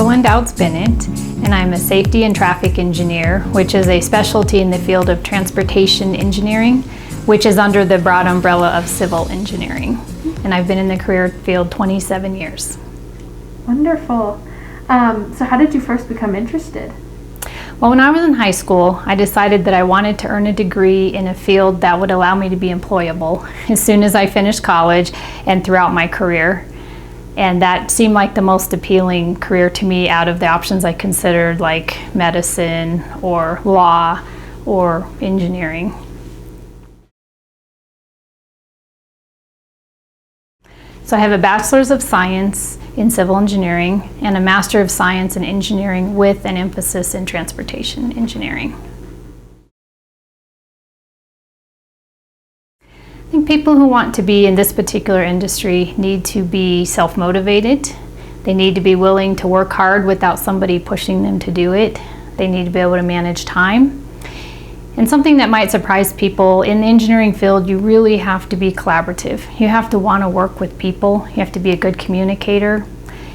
Jacqueline Dowds Bennett, and I'm a safety and traffic engineer, which is a specialty in the field of transportation engineering, which is under the broad umbrella of civil engineering. And I've been in the career field 27 years. Wonderful. So how did you first become interested? Well, when I was in high school, I decided that I wanted to earn a degree in a field that would allow me to be employable as soon as I finished college and throughout my career. And that seemed like the most appealing career to me out of the options I considered, like medicine or law or engineering. So I have a Bachelor's of Science in Civil Engineering and a Master of Science in Engineering with an emphasis in Transportation Engineering. I think people who want to be in this particular industry need to be self-motivated. They need to be willing to work hard without somebody pushing them to do it. They need to be able to manage time. And something that might surprise people, in the engineering field, you really have to be collaborative. You have to want to work with people. You have to be a good communicator.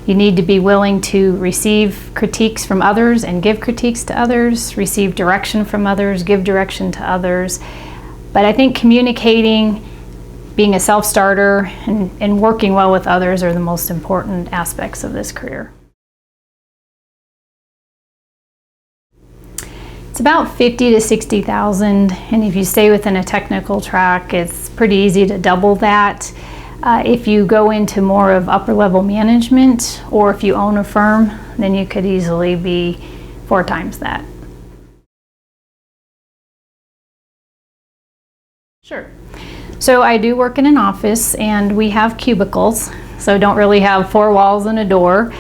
You need to be willing to receive critiques from others and give critiques to others, receive direction from others, give direction to others. But I think communicating, being a self-starter, and working well with others are the most important aspects of this career. It's about 50 to 60,000, and if you stay within a technical track, it's pretty easy to double that. If you go into more of upper level management, or if you own a firm, then you could easily be 4 times that. Sure. So I do work in an office, and we have cubicles, so don't really have 4 walls and a door.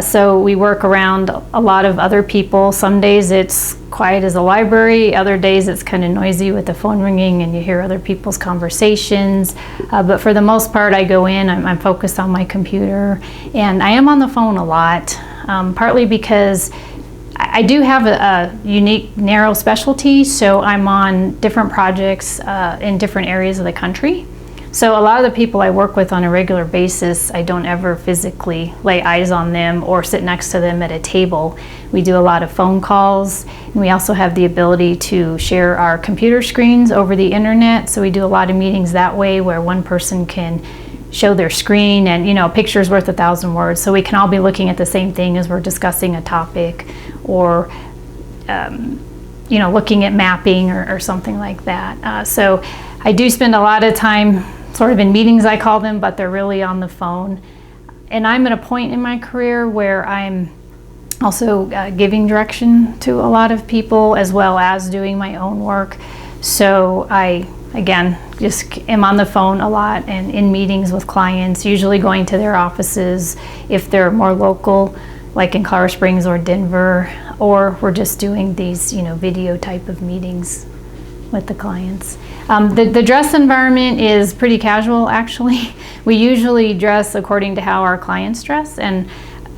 So we work around a lot of other people. Some days it's quiet as a library, other days it's kind of noisy with the phone ringing and you hear other people's conversations. But for the most part, I go in, I'm focused on my computer, and I am on the phone a lot, partly because I do have a unique, narrow specialty, so I'm on different projects in different areas of the country. So a lot of the people I work with on a regular basis, I don't ever physically lay eyes on them or sit next to them at a table. We do a lot of phone calls, and we also have the ability to share our computer screens over the internet. So we do a lot of meetings that way, where one person can show their screen, and a picture's worth 1,000 words. So we can all be looking at the same thing as we're discussing a topic, or looking at mapping or something like that. So I do spend a lot of time sort of in meetings, I call them, but they're really on the phone. And I'm at a point in my career where I'm also giving direction to a lot of people, as well as doing my own work. So I, again, just am on the phone a lot and in meetings with clients, usually going to their offices if they're more local, like in Colorado Springs or Denver, or we're just doing these, video type of meetings with the clients. The dress environment is pretty casual, actually. We usually dress according to how our clients dress, and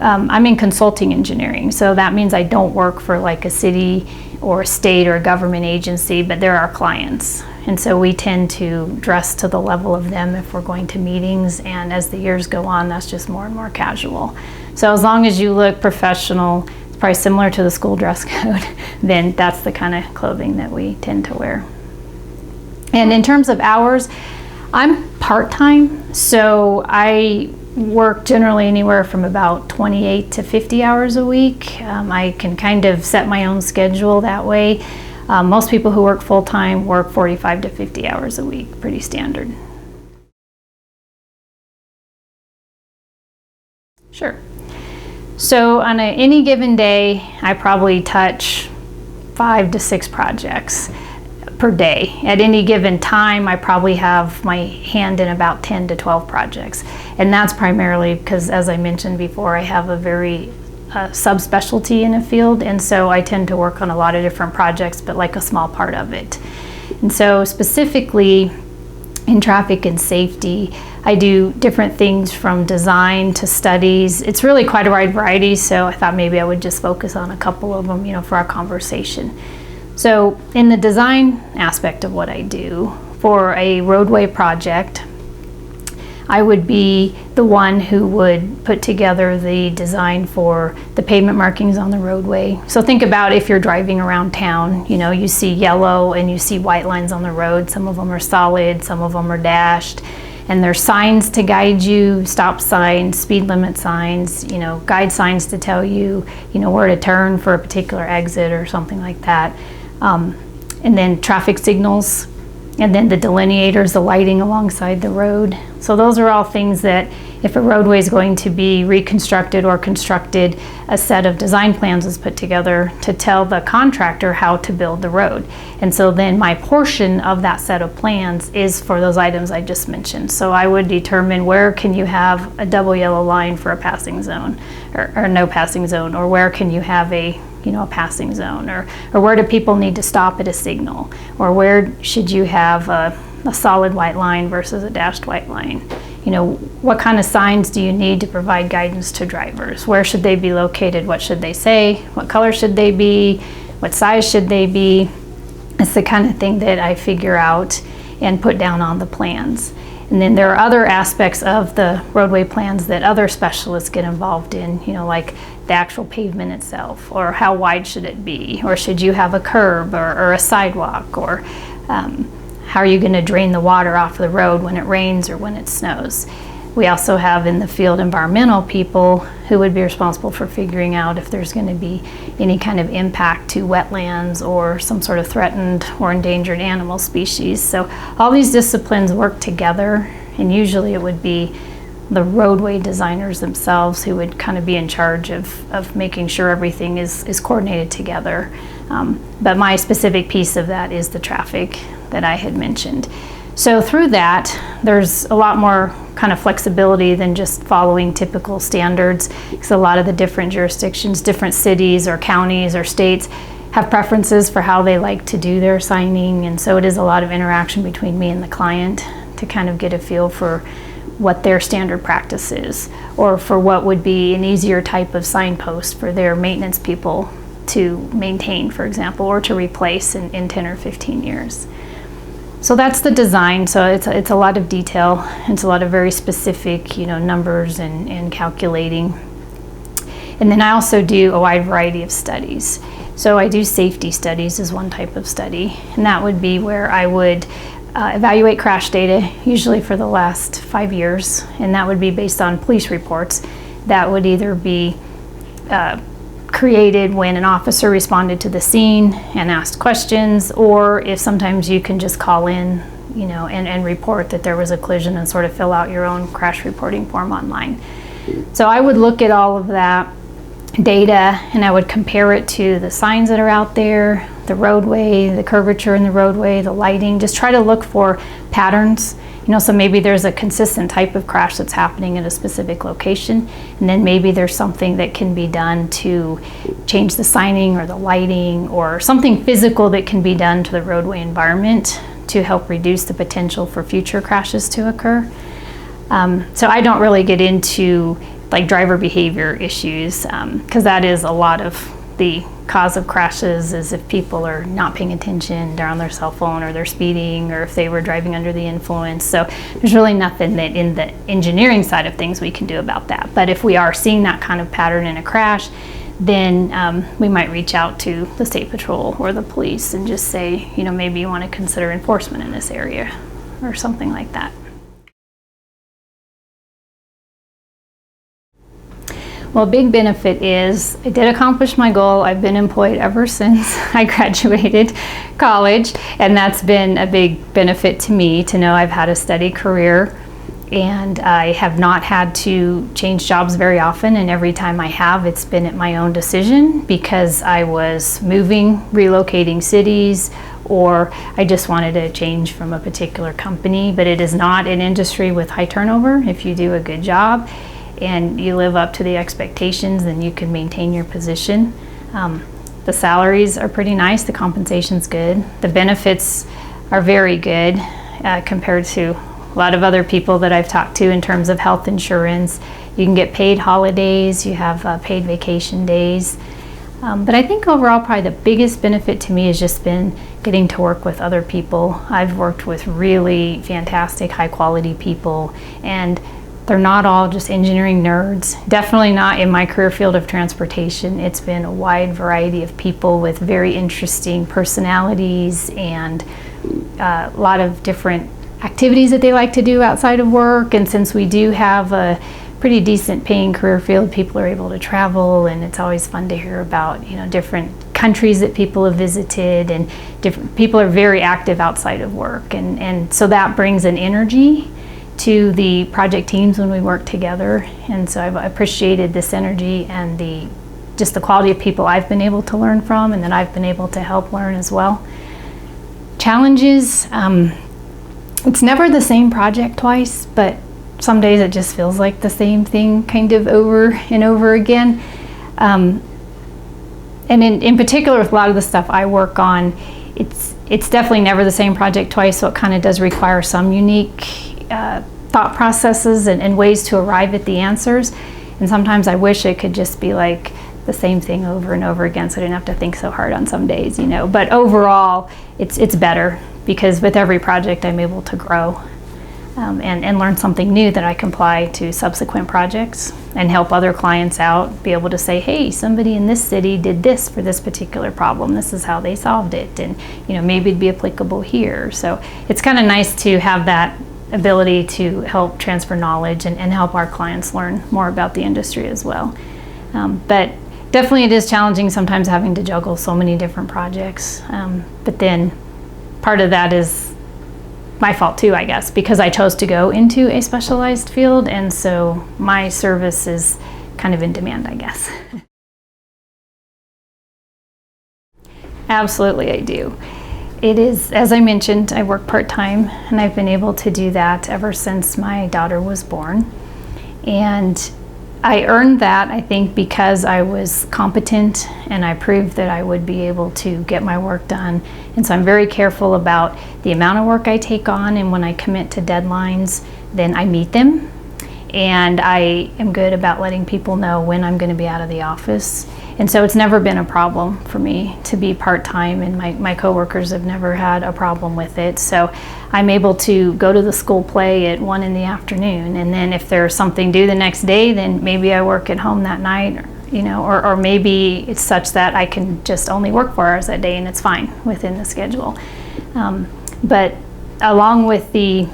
I'm in consulting engineering, so that means I don't work for like a city or a state or a government agency, but they're our clients. And so we tend to dress to the level of them if we're going to meetings, and as the years go on, that's just more and more casual. So as long as you look professional, it's probably similar to the school dress code, then that's the kind of clothing that we tend to wear. And in terms of hours, I'm part-time, so I work generally anywhere from about 28 to 50 hours a week. I can kind of set my own schedule that way. Most people who work full-time work 45 to 50 hours a week, pretty standard. Sure. So on any given day, I probably touch 5 to 6 projects per day. At any given time, I probably have my hand in about 10 to 12 projects. And that's primarily because, as I mentioned before, I have a very subspecialty in a field, and so I tend to work on a lot of different projects, but like a small part of it. And so specifically in traffic and safety, I do different things from design to studies. It's really quite a wide variety, so I thought maybe I would just focus on a couple of them, for our conversation. So in the design aspect of what I do, for a roadway project, I would be the one who would put together the design for the pavement markings on the roadway. So think about if you're driving around town, you know, you see yellow and you see white lines on the road. Some of them are solid, some of them are dashed. And there's signs to guide you, stop signs, speed limit signs, you know, guide signs to tell you, you know, where to turn for a particular exit or something like that. And then traffic signals, and then the delineators, the lighting alongside the road. So those are all things that if a roadway is going to be reconstructed or constructed, a set of design plans is put together to tell the contractor how to build the road. And so then my portion of that set of plans is for those items I just mentioned. So I would determine where can you have a double yellow line for a passing zone or no passing zone, or where can you have a passing zone, or where do people need to stop at a signal, or where should you have a solid white line versus a dashed white line. You know, what kind of signs do you need to provide guidance to drivers? Where should they be located? What should they say? What color should they be? What size should they be? It's the kind of thing that I figure out and put down on the plans. And then there are other aspects of the roadway plans that other specialists get involved in, you know, like the actual pavement itself, or how wide should it be, or should you have a curb or a sidewalk, or how are you going to drain the water off the road when it rains or when it snows. We also have in the field environmental people who would be responsible for figuring out if there's going to be any kind of impact to wetlands or some sort of threatened or endangered animal species. So all these disciplines work together, and usually it would be the roadway designers themselves who would kind of be in charge of making sure everything is coordinated together. But my specific piece of that is the traffic that I had mentioned. So through that, there's a lot more kind of flexibility than just following typical standards, because a lot of the different jurisdictions, different cities or counties or states have preferences for how they like to do their signing, and so it is a lot of interaction between me and the client to kind of get a feel for what their standard practice is, or for what would be an easier type of signpost for their maintenance people to maintain, for example, or to replace in 10 or 15 years. So that's the design. So it's a lot of detail. It's a lot of very specific, you know, numbers and calculating. And then I also do a wide variety of studies. So I do safety studies as one type of study, and that would be where I would evaluate crash data, usually for the last 5 years, and that would be based on police reports that would either be created when an officer responded to the scene and asked questions, or if sometimes you can just call in, you know, and report that there was a collision and sort of fill out your own crash reporting form online. So I would look at all of that data and I would compare it to the signs that are out there, the roadway, the curvature in the roadway, the lighting, just try to look for patterns. You know, so maybe there's a consistent type of crash that's happening at a specific location, and then maybe there's something that can be done to change the signing or the lighting, or something physical that can be done to the roadway environment to help reduce the potential for future crashes to occur. So I don't really get into like driver behavior issues, because that is a lot of the cause of crashes, is if people are not paying attention, they're on their cell phone, or they're speeding, or if they were driving under the influence. So there's really nothing that in the engineering side of things we can do about that. But if we are seeing that kind of pattern in a crash, then we might reach out to the state patrol or the police and just say, you know, maybe you want to consider enforcement in this area or something like that. Well, a big benefit is I did accomplish my goal. I've been employed ever since I graduated college, and that's been a big benefit to me to know I've had a steady career, and I have not had to change jobs very often, and every time I have, it's been at my own decision because I was moving, relocating cities, or I just wanted to change from a particular company. But it is not an industry with high turnover. If you do a good job and you live up to the expectations, then you can maintain your position. The salaries are pretty nice, the compensation's good, the benefits are very good compared to a lot of other people that I've talked to in terms of health insurance. You can get paid holidays, you have paid vacation days. But I think overall probably the biggest benefit to me has just been getting to work with other people. I've worked with really fantastic, high quality people, and they're not all just engineering nerds. Definitely not in my career field of transportation. It's been a wide variety of people with very interesting personalities and a lot of different activities that they like to do outside of work. And since we do have a pretty decent paying career field, people are able to travel, and it's always fun to hear about, different countries that people have visited, and different people are very active outside of work. And so that brings an energy to the project teams when we work together. And so I've appreciated this energy and just the quality of people I've been able to learn from, and that I've been able to help learn as well. Challenges, it's never the same project twice, but some days it just feels like the same thing kind of over and over again. And in particular with a lot of the stuff I work on, it's definitely never the same project twice, so it kind of does require some unique thought processes and ways to arrive at the answers. And sometimes I wish it could just be like the same thing over and over again, so I didn't have to think so hard on some days, But overall, it's better, because with every project I'm able to grow and learn something new that I can apply to subsequent projects and help other clients out, be able to say, hey, somebody in this city did this for this particular problem. This is how they solved it. And, maybe it'd be applicable here. So it's kind of nice to have that ability to help transfer knowledge and help our clients learn more about the industry as well. But definitely it is challenging sometimes having to juggle so many different projects. But then part of that is my fault too, I guess, because I chose to go into a specialized field, and so my service is kind of in demand, I guess. Absolutely, I do. It is, as I mentioned, I work part-time, and I've been able to do that ever since my daughter was born. And I earned that, I think, because I was competent and I proved that I would be able to get my work done. And so I'm very careful about the amount of work I take on, and when I commit to deadlines, then I meet them. And I am good about letting people know when I'm going to be out of the office. And so it's never been a problem for me to be part-time, and my coworkers have never had a problem with it. So I'm able to go to the school play at 1 in the afternoon, and then if there's something due the next day, then maybe I work at home that night, or maybe it's such that I can just only work 4 hours that day and it's fine within the schedule. But along with the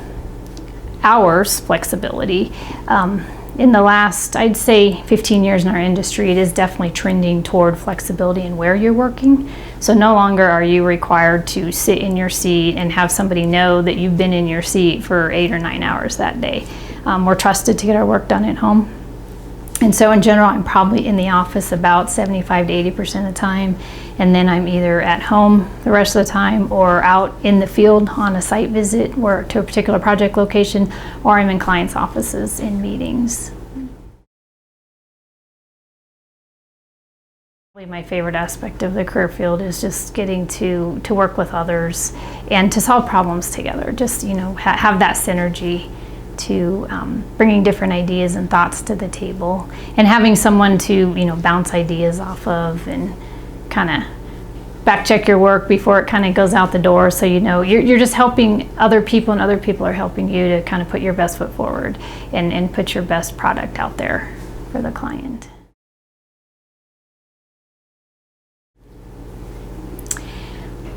hours flexibility, in the last, I'd say 15 years in our industry, it is definitely trending toward flexibility in where you're working. So no longer are you required to sit in your seat and have somebody know that you've been in your seat for 8 or 9 hours that day. We're trusted to get our work done at home. And so in general, I'm probably in the office about 75 to 80% of the time, and then I'm either at home the rest of the time or out in the field on a site visit or to a particular project location, or I'm in clients' offices in meetings. My favorite aspect of the career field is just getting to work with others and to solve problems together. Just have that synergy to bringing different ideas and thoughts to the table, and having someone to bounce ideas off of and kind of back check your work before it kind of goes out the door. So you're just helping other people, and other people are helping you to kind of put your best foot forward and put your best product out there for the client.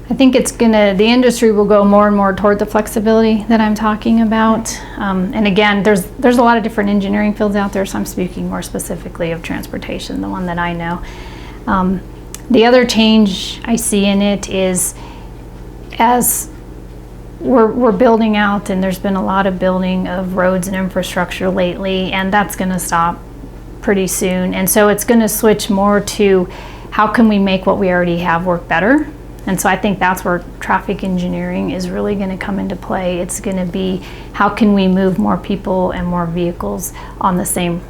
I think the industry will go more and more toward the flexibility that I'm talking about. And again, there's a lot of different engineering fields out there, so I'm speaking more specifically of transportation, the one that I know. The other change I see in it is, as we're building out, and there's been a lot of building of roads and infrastructure lately, and that's going to stop pretty soon. And so it's going to switch more to how can we make what we already have work better. And so I think that's where traffic engineering is really going to come into play. It's going to be, how can we move more people and more vehicles on the same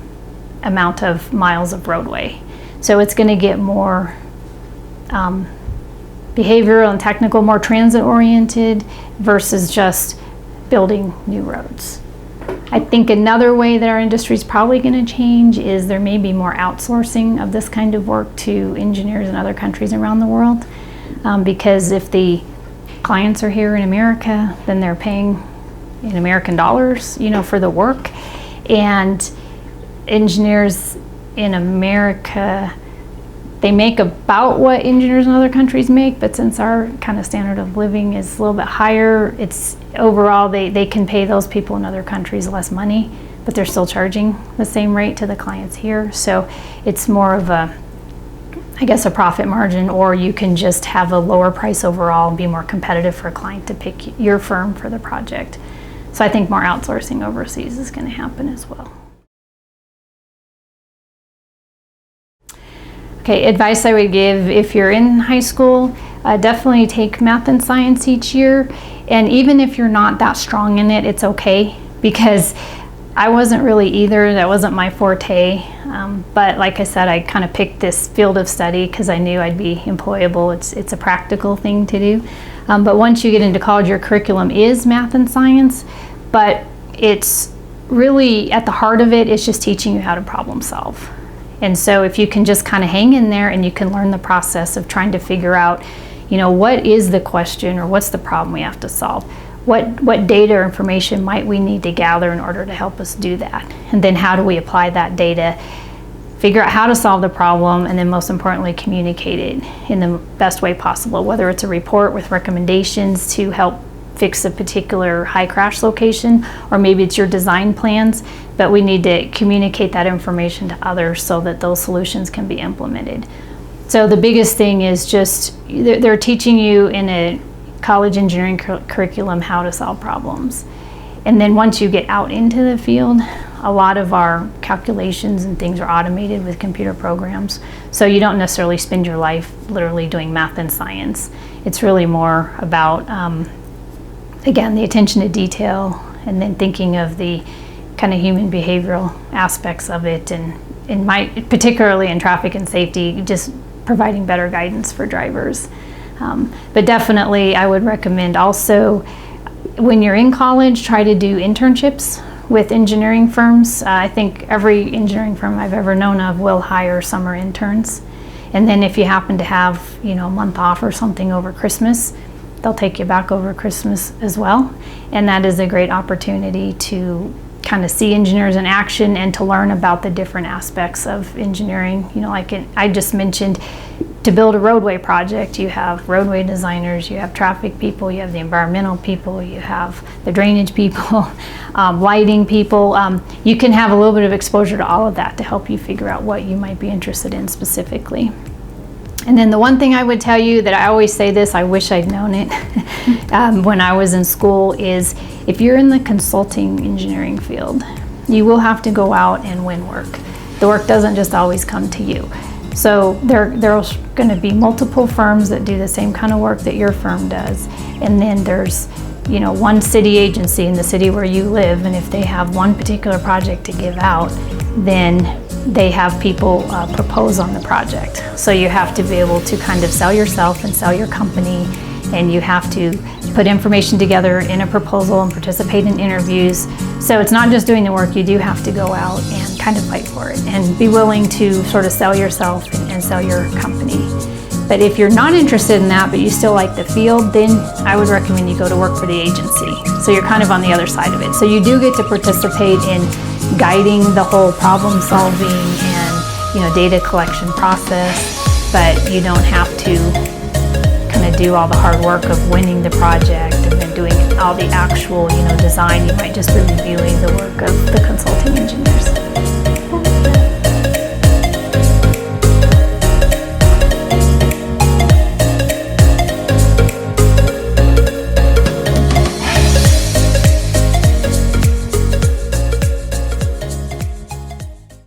amount of miles of roadway? So it's going to get more behavioral and technical, more transit oriented versus just building new roads. I think another way that our industry is probably going to change is there may be more outsourcing of this kind of work to engineers in other countries around the world. Because if the clients are here in America, then they're paying in American dollars, for the work. And engineers in America, they make about what engineers in other countries make, but since our kind of standard of living is a little bit higher, it's overall they can pay those people in other countries less money, but they're still charging the same rate to the clients here. So it's more of a profit margin, or you can just have a lower price overall and be more competitive for a client to pick your firm for the project. So I think more outsourcing overseas is going to happen as well. Okay, advice I would give if you're in high school, definitely take math and science each year. And even if you're not that strong in it, it's okay, because I wasn't really either. That wasn't my forte. But like I said, I kind of picked this field of study because I knew I'd be employable. It's a practical thing to do. But once you get into college, your curriculum is math and science, but it's really at the heart of it, it's just teaching you how to problem solve. And so if you can just kind of hang in there and you can learn the process of trying to figure out, what is the question or what's the problem we have to solve? What data or information might we need to gather in order to help us do that? And then how do we apply that data, figure out how to solve the problem, and then most importantly, communicate it in the best way possible, whether it's a report with recommendations to help fix a particular high crash location, or maybe it's your design plans, but we need to communicate that information to others so that those solutions can be implemented. So the biggest thing is just they're teaching you in a college engineering curriculum how to solve problems. And then once you get out into the field, a lot of our calculations and things are automated with computer programs. So you don't necessarily spend your life literally doing math and science. It's really more about, again, the attention to detail, and then thinking of the kind of human behavioral aspects of it, and particularly in traffic and safety, just providing better guidance for drivers. But definitely I would recommend also, when you're in college, try to do internships with engineering firms. I think every engineering firm I've ever known of will hire summer interns. And then if you happen to have, a month off or something over Christmas, they'll take you back over Christmas as well. And that is a great opportunity to kind of see engineers in action and to learn about the different aspects of engineering. Like I just mentioned, to build a roadway project, you have roadway designers, you have traffic people, you have the environmental people, you have the drainage people, lighting people. You can have a little bit of exposure to all of that to help you figure out what you might be interested in specifically. And then the one thing I would tell you that I always say this, I wish I'd known it when I was in school, is if you're in the consulting engineering field, you will have to go out and win work. The work doesn't just always come to you. So there's going to be multiple firms that do the same kind of work that your firm does. And then there's, one city agency in the city where you live, and if they have one particular project to give out, then they have people propose on the project. So you have to be able to kind of sell yourself and sell your company, and you have to put information together in a proposal and participate in interviews. So it's not just doing the work, you do have to go out and kind of fight for it and be willing to sort of sell yourself and sell your company. But if you're not interested in that, but you still like the field, then I would recommend you go to work for the agency. So you're kind of on the other side of it. So you do get to participate in guiding the whole problem solving and data collection process, but you don't have to kind of do all the hard work of winning the project and then doing all the actual design. You might just be reviewing the work of the